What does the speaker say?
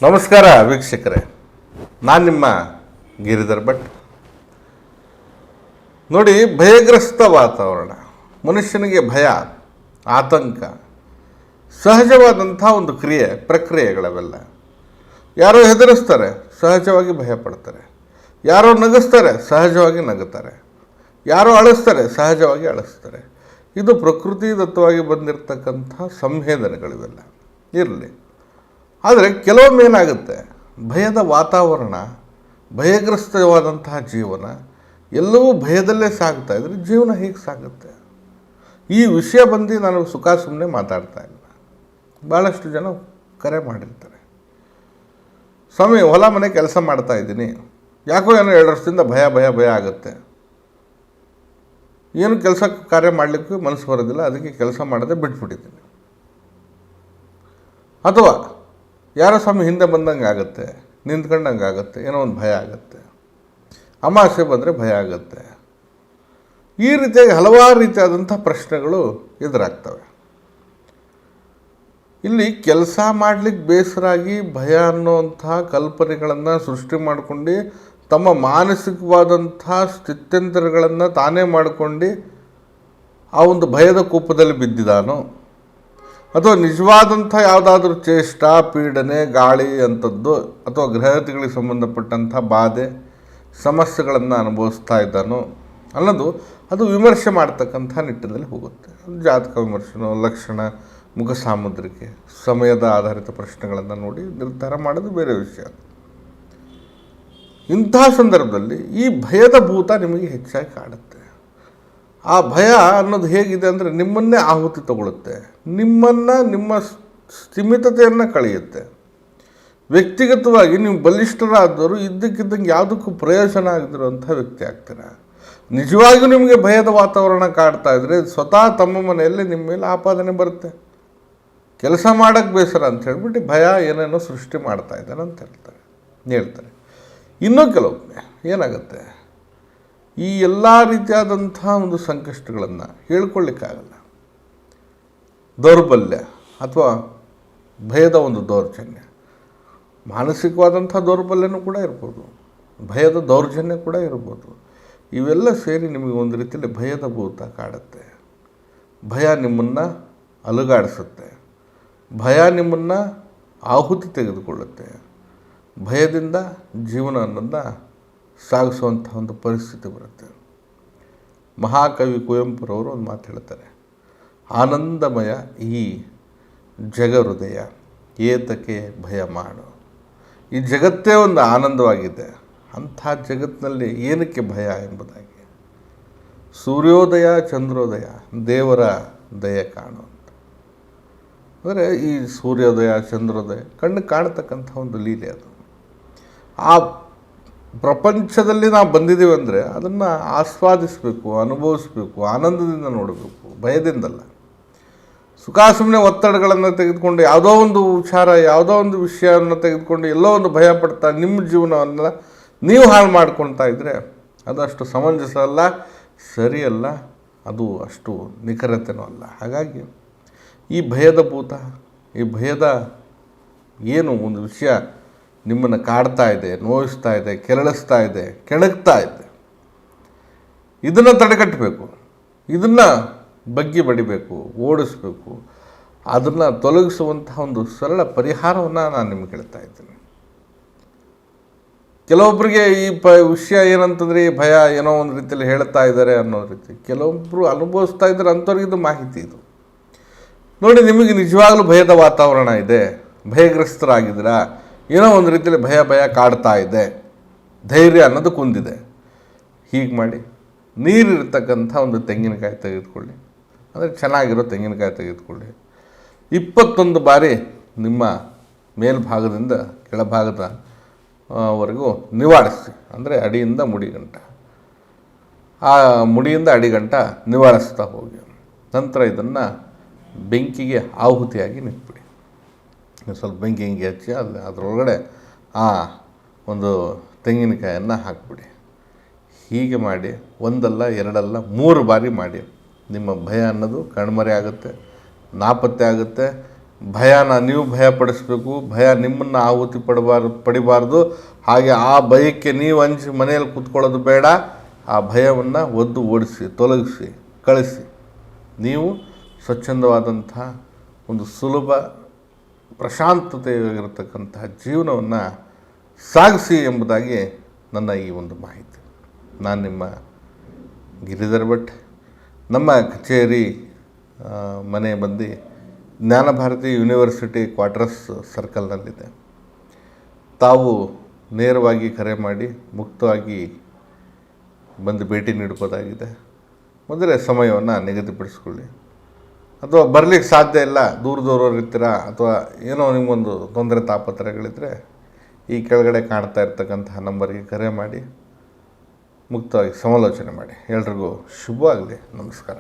ನಮಸ್ಕಾರ ವೀಕ್ಷಕರೇ, ನಾನು ನಿಮ್ಮ ಗಿರಿಧರ್ ಭಟ್. ನೋಡಿ, ಭಯಗ್ರಸ್ತ ವಾತಾವರಣ, ಮನುಷ್ಯನಿಗೆ ಭಯ, ಆತಂಕ ಸಹಜವಾದಂಥ ಒಂದು ಪ್ರಕ್ರಿಯೆಗಳವೆಲ್ಲ. ಯಾರೋ ಹೆದರಿಸ್ತಾರೆ, ಸಹಜವಾಗಿ ಭಯ ಪಡ್ತಾರೆ. ಯಾರೋ ನಗಿಸ್ತಾರೆ, ಸಹಜವಾಗಿ ನಗುತ್ತಾರೆ. ಯಾರೋ ಅಳಿಸ್ತಾರೆ, ಸಹಜವಾಗಿ ಅಳಿಸ್ತಾರೆ. ಇದು ಪ್ರಕೃತಿದತ್ತವಾಗಿ ಬಂದಿರತಕ್ಕಂಥ ಸಂವೇದನೆಗಳಿವೆಲ್ಲ ಇರಲಿ. ಆದರೆ ಕೆಲವೊಮ್ಮೆ ಏನಾಗುತ್ತೆ, ಭಯದ ವಾತಾವರಣ, ಭಯಗ್ರಸ್ತವಾದಂತಹ ಜೀವನ, ಎಲ್ಲವೂ ಭಯದಲ್ಲೇ ಸಾಗ್ತಾ ಇದ್ರೆ ಜೀವನ ಹೇಗೆ ಸಾಗುತ್ತೆ? ಈ ವಿಷಯ ಬಂದು ನಾನು ಸುಮ್ಮನೆ ಮಾತಾಡ್ತಾ ಇಲ್ಲ. ಭಾಳಷ್ಟು ಜನ ಕರೆ ಮಾಡಿರ್ತಾರೆ, ಸ್ವಾಮಿ ಹೊಲ ಮನೆ ಕೆಲಸ ಮಾಡ್ತಾ ಇದ್ದೀನಿ, ಯಾಕೋ ಏನೋ 2 ವರ್ಷದಿಂದ ಭಯ ಭಯ ಭಯ ಆಗುತ್ತೆ, ಏನು ಕೆಲಸ ಕಾರ್ಯ ಮಾಡಲಿಕ್ಕೂ ಮನಸ್ಸು ಬರೋದಿಲ್ಲ, ಅದಕ್ಕೆ ಕೆಲಸ ಮಾಡೋದೇ ಬಿಟ್ಬಿಟ್ಟಿದ್ದೀನಿ. ಅಥವಾ ಯಾರೋ ಸ್ವಾಮಿ ಹಿಂದೆ ಬಂದಂಗೆ ಆಗುತ್ತೆ, ನಿಂತ್ಕೊಂಡಂಗೆ ಆಗುತ್ತೆ, ಏನೋ ಒಂದು ಭಯ ಆಗುತ್ತೆ, ಅಮಾವಾಸ್ಯೆ ಬಂದರೆ ಭಯ ಆಗುತ್ತೆ. ಈ ರೀತಿಯಾಗಿ ಹಲವಾರು ರೀತಿಯಾದಂಥ ಪ್ರಶ್ನೆಗಳು ಎದುರಾಗ್ತವೆ. ಇಲ್ಲಿ ಕೆಲಸ ಮಾಡಲಿಕ್ಕೆ ಬೇಸರಾಗಿ ಭಯ ಅನ್ನೋವಂಥ ಕಲ್ಪನೆಗಳನ್ನು ಸೃಷ್ಟಿ ಮಾಡಿಕೊಂಡು ತಮ್ಮ ಮಾನಸಿಕವಾದಂಥ ಸ್ಥಿತ್ಯಂತರಗಳನ್ನು ತಾನೇ ಮಾಡಿಕೊಂಡು ಆ ಒಂದು ಭಯದ ಕೂಪದಲ್ಲಿ ಬಿದ್ದಿದ್ದಾನೋ, ಅಥವಾ ನಿಜವಾದಂಥ ಯಾವುದಾದ್ರೂ ಚೇಷ್ಟ, ಪೀಡನೆ, ಗಾಳಿ ಅಂಥದ್ದು, ಅಥವಾ ಗ್ರಹಗಳಿಗೆ ಸಂಬಂಧಪಟ್ಟಂಥ ಬಾಧೆ, ಸಮಸ್ಯೆಗಳನ್ನು ಅನುಭವಿಸ್ತಾ ಇದ್ದಾನೋ ಅನ್ನೋದು ಅದು ವಿಮರ್ಶೆ ಮಾಡ್ತಕ್ಕಂಥ ನಿಟ್ಟಿನಲ್ಲಿ ಹೋಗುತ್ತೆ. ಜಾತಕ ವಿಮರ್ಶೆನೋ, ಲಕ್ಷಣ, ಮುಖ ಸಾಮುದ್ರಿಕೆ, ಸಮಯದ ಆಧಾರಿತ ಪ್ರಶ್ನೆಗಳನ್ನು ನೋಡಿ ನಿರ್ಧಾರ ಮಾಡೋದು ಬೇರೆ ವಿಷಯ. ಇಂತಹ ಸಂದರ್ಭದಲ್ಲಿ ಈ ಭಯದ ಭೂತ ನಿಮಗೆ ಹೆಚ್ಚಾಗಿ ಕಾಡುತ್ತೆ. ಆ ಭಯ ಅನ್ನೋದು ಹೇಗಿದೆ ಅಂದರೆ, ನಿಮ್ಮನ್ನೇ ಆಹುತಿ ತಗೊಳುತ್ತೆ, ನಿಮ್ಮ ಸ್ಥಿಮಿತತೆಯನ್ನು ಕಳೆಯುತ್ತೆ. ವ್ಯಕ್ತಿಗತವಾಗಿ ನೀವು ಬಲಿಷ್ಠರಾದವರು ಇದ್ದಕ್ಕಿದ್ದಂಗೆ ಯಾವುದಕ್ಕೂ ಪ್ರಯೋಜನ ಆಗದಿರುವಂಥ ವ್ಯಕ್ತಿ ಆಗ್ತೀರ. ನಿಜವಾಗಿಯೂ ನಿಮಗೆ ಭಯದ ವಾತಾವರಣ ಕಾಡ್ತಾ ಇದ್ದರೆ ಸ್ವತಃ ತಮ್ಮ ಮನೆಯಲ್ಲೇ ನಿಮ್ಮ ಮೇಲೆ ಆಪಾದನೆ ಬರುತ್ತೆ. ಕೆಲಸ ಮಾಡೋಕ್ಕೆ ಬೇಸರ ಅಂತ ಹೇಳ್ಬಿಟ್ಟು ಭಯ ಏನೇನೋ ಸೃಷ್ಟಿ ಮಾಡ್ತಾ ಇದ್ದಾನೆ ಅಂತ ಹೇಳ್ತಾರೆ. ಇನ್ನೂ ಕೆಲವೊಮ್ಮೆ ಏನಾಗುತ್ತೆ, ಈ ಎಲ್ಲ ರೀತಿಯಾದಂಥ ಒಂದು ಸಂಕಷ್ಟಗಳನ್ನು ಹೇಳ್ಕೊಳ್ಳಿಕ್ಕಾಗಲ್ಲ. ದೌರ್ಬಲ್ಯ ಅಥವಾ ಭಯದ ಒಂದು ದೌರ್ಜನ್ಯ, ಮಾನಸಿಕವಾದಂಥ ದೌರ್ಬಲ್ಯನೂ ಕೂಡ ಇರ್ಬೋದು, ಭಯದ ದೌರ್ಜನ್ಯ ಕೂಡ ಇರ್ಬೋದು. ಇವೆಲ್ಲ ಸೇರಿ ನಿಮಗೆ ಒಂದು ರೀತಿಯಲ್ಲಿ ಭಯದ ಭೂತ ಕಾಡುತ್ತೆ. ಭಯ ನಿಮ್ಮನ್ನು ಅಲುಗಾಡಿಸುತ್ತೆ, ಭಯ ನಿಮ್ಮನ್ನು ಆಹುತಿ ತೆಗೆದುಕೊಳ್ಳುತ್ತೆ. ಭಯದಿಂದ ಜೀವನ ಅನ್ನೋದನ್ನ ಸಾಗಿಸುವಂಥ ಒಂದು ಪರಿಸ್ಥಿತಿ ಬರುತ್ತೆ. ಮಹಾಕವಿ ಕುವೆಂಪುರವರು ಒಂದು ಮಾತು ಹೇಳ್ತಾರೆ, ಆನಂದಮಯ ಈ ಜಗಹೃದಯ ಏತಕ್ಕೆ ಭಯ ಮಾಡು. ಈ ಜಗತ್ತೇ ಒಂದು ಆನಂದವಾಗಿದೆ, ಅಂಥ ಜಗತ್ತಿನಲ್ಲಿ ಏನಕ್ಕೆ ಭಯ ಎಂಬುದಾಗಿ. ಸೂರ್ಯೋದಯ ಚಂದ್ರೋದಯ ದೇವರ ದಯ ಕಾಣು ಅಂತ. ಅಂದರೆ ಈ ಸೂರ್ಯೋದಯ ಚಂದ್ರೋದಯ ಕಣ್ಣು ಕಾಣತಕ್ಕಂಥ ಒಂದು ಲೀಲೆ. ಅದು ಆ ಪ್ರಪಂಚದಲ್ಲಿ ನಾವು ಬಂದಿದ್ದೀವಿ ಅಂದರೆ ಅದನ್ನು ಆಸ್ವಾದಿಸಬೇಕು, ಅನುಭವಿಸಬೇಕು, ಆನಂದದಿಂದ ನೋಡಬೇಕು, ಭಯದಿಂದಲ್ಲ. ಸುಮ್ಮನೆ ಒತ್ತಡಗಳನ್ನು ತೆಗೆದುಕೊಂಡು ಯಾವುದೋ ಒಂದು ವಿಚಾರ, ಯಾವುದೋ ಒಂದು ವಿಷಯವನ್ನು ತೆಗೆದುಕೊಂಡು ಎಲ್ಲೋ ಒಂದು ಭಯ ಪಡ್ತಾ ನಿಮ್ಮ ಜೀವನವನ್ನು ನೀವು ಹಾಳು ಮಾಡ್ಕೊಳ್ತಾ ಇದ್ದರೆ ಅದು ಅಷ್ಟು ಸಮಂಜಸ ಅಲ್ಲ, ಸರಿಯಲ್ಲ, ಅದು ಅಷ್ಟು ನಿಖರತೆನೂ ಅಲ್ಲ. ಹಾಗಾಗಿ ಈ ಭಯದ ಭೂತ, ಈ ಭಯದ ಏನು ಒಂದು ವಿಷಯ ನಿಮ್ಮನ್ನು ಕಾಡ್ತಾ ಇದೆ, ನೋಯಿಸ್ತಾ ಇದೆ, ಕೆರಳಿಸ್ತಾ ಇದೆ, ಕೆಣಕ್ತಾ ಇದೆ, ಇದನ್ನು ತಡೆಗಟ್ಟಬೇಕು, ಇದನ್ನು ಬಗ್ಗಿ ಬಡಿಬೇಕು, ಓಡಿಸ್ಬೇಕು. ಅದನ್ನು ತೊಲಗಿಸುವಂತಹ ಒಂದು ಸರಳ ಪರಿಹಾರವನ್ನು ನಾನು ನಿಮಗೆ ಹೇಳ್ತಾ ಇದ್ದೀನಿ. ಕೆಲವೊಬ್ಬರಿಗೆ ಈ ವಿಷಯ ಏನಂತಂದರೆ, ಈ ಭಯ ಏನೋ ಒಂದು ರೀತಿಯಲ್ಲಿ ಹೇಳ್ತಾ ಇದ್ದಾರೆ ಅನ್ನೋ ರೀತಿ, ಕೆಲವೊಬ್ಬರು ಅನುಭವಿಸ್ತಾ ಇದ್ದಾರೆ, ಅಂಥವ್ರಿಗೆ ಇದು ಮಾಹಿತಿ. ಇದು ನೋಡಿ, ನಿಮಗೆ ನಿಜವಾಗ್ಲೂ ಭಯದ ವಾತಾವರಣ ಇದೆ, ಭಯಗ್ರಸ್ತರಾಗಿದ್ದೀರಾ, ಏನೋ ಒಂದು ರೀತಿಯಲ್ಲಿ ಭಯ ಕಾಡ್ತಾ ಇದೆ, ಧೈರ್ಯ ಅನ್ನೋದು ಕುಂದಿದೆ. ಹೀಗೆ ಮಾಡಿ, ನೀರಿರ್ತಕ್ಕಂಥ ಒಂದು ತೆಂಗಿನಕಾಯಿ ತೆಗೆದುಕೊಳ್ಳಿ, ಅಂದರೆ ಚೆನ್ನಾಗಿರೋ ತೆಂಗಿನಕಾಯಿ ತೆಗೆದುಕೊಳ್ಳಿ. 21 ಬಾರಿ ನಿಮ್ಮ ಮೇಲ್ಭಾಗದಿಂದ ಕೆಳಭಾಗದ ವರೆಗೂ ನಿವಾರಿಸಿ, ಅಂದರೆ ಅಡಿಯಿಂದ ಮುಡಿಗಂಟ, ಆ ಮುಡಿಯಿಂದ ಅಡಿಗಂಟ ನಿವಾರಿಸ್ತಾ ಹೋಗಿ. ನಂತರ ಇದನ್ನು ಬೆಂಕಿಗೆ ಆಹುತಿಯಾಗಿ ನಿಂತ್ಬಿಡಿ. ಸ್ವಲ್ಪ ಬೆಂಕಿ ಹಿಂಗೆ ಹಚ್ಚಿ ಅದರೊಳಗಡೆ ಆ ಒಂದು ತೆಂಗಿನಕಾಯನ್ನು ಹಾಕಿಬಿಡಿ. ಹೀಗೆ ಮಾಡಿ 1 ಅಲ್ಲ 2 ಅಲ್ಲ 3 ಬಾರಿ ಮಾಡಿ. ನಿಮ್ಮ ಭಯ ಅನ್ನೋದು ಕಣ್ಮರೆ ಆಗುತ್ತೆ, ನಾಪತ್ತೆ ಆಗುತ್ತೆ. ಭಯನ ನೀವು ಭಯಪಡಿಸ್ಬೇಕು, ಭಯ ನಿಮ್ಮನ್ನು ಆಹುತಿ ಪಡಿಬಾರ್ದು. ಹಾಗೆ ಆ ಭಯಕ್ಕೆ ನೀವು ಅಂಜಿ ಮನೆಯಲ್ಲಿ ಕೂತ್ಕೊಳ್ಳೋದು ಬೇಡ. ಆ ಭಯವನ್ನು ಒದ್ದು ಓಡಿಸಿ, ತೊಲಗಿಸಿ, ಕಳಿಸಿ. ನೀವು ಸ್ವಚ್ಛಂದವಾದಂಥ ಒಂದು ಸುಲಭ ಪ್ರಶಾಂತತೆಯಾಗಿರತಕ್ಕಂತಹ ಜೀವನವನ್ನು ಸಾಗಿಸಿ ಎಂಬುದಾಗಿ ನನ್ನ ಈ ಒಂದು ಮಾಹಿತಿ. ನಾನು ನಿಮ್ಮ ಗಿರಿಧರ್ ಭಟ್. ನಮ್ಮ ಕಚೇರಿ ಮನೆ ಬಂದು ಜ್ಞಾನಭಾರತಿ ಯೂನಿವರ್ಸಿಟಿ ಕ್ವಾರ್ಟರ್ಸ್ ಸರ್ಕಲ್ನಲ್ಲಿದೆ. ತಾವು ನೇರವಾಗಿ ಕರೆ ಮಾಡಿ ಮುಕ್ತವಾಗಿ ಬಂದು ಭೇಟಿ ನೀಡ್ಬೋದಾಗಿದೆ. ಮೊದಲೇ ಸಮಯವನ್ನು ನಿಗದಿಪಡಿಸ್ಕೊಳ್ಳಿ. ಅಥವಾ ಬರಲಿಕ್ಕೆ ಸಾಧ್ಯ ಇಲ್ಲ, ದೂರದೂರವ್ರು ಇರ್ತೀರ, ಅಥವಾ ಏನೋ ನಿಮಗೊಂದು ತೊಂದರೆ ತಾಪತ್ರಯಗಳಿದ್ದರೆ ಈ ಕೆಳಗಡೆ ಕಾಣ್ತಾ ಇರ್ತಕ್ಕಂತಹ ನಂಬರಿಗೆ ಕರೆ ಮಾಡಿ ಮುಕ್ತವಾಗಿ ಸಮಾಲೋಚನೆ ಮಾಡಿ. ಎಲ್ರಿಗೂ ಶುಭವಾಗಲಿ. ನಮಸ್ಕಾರ.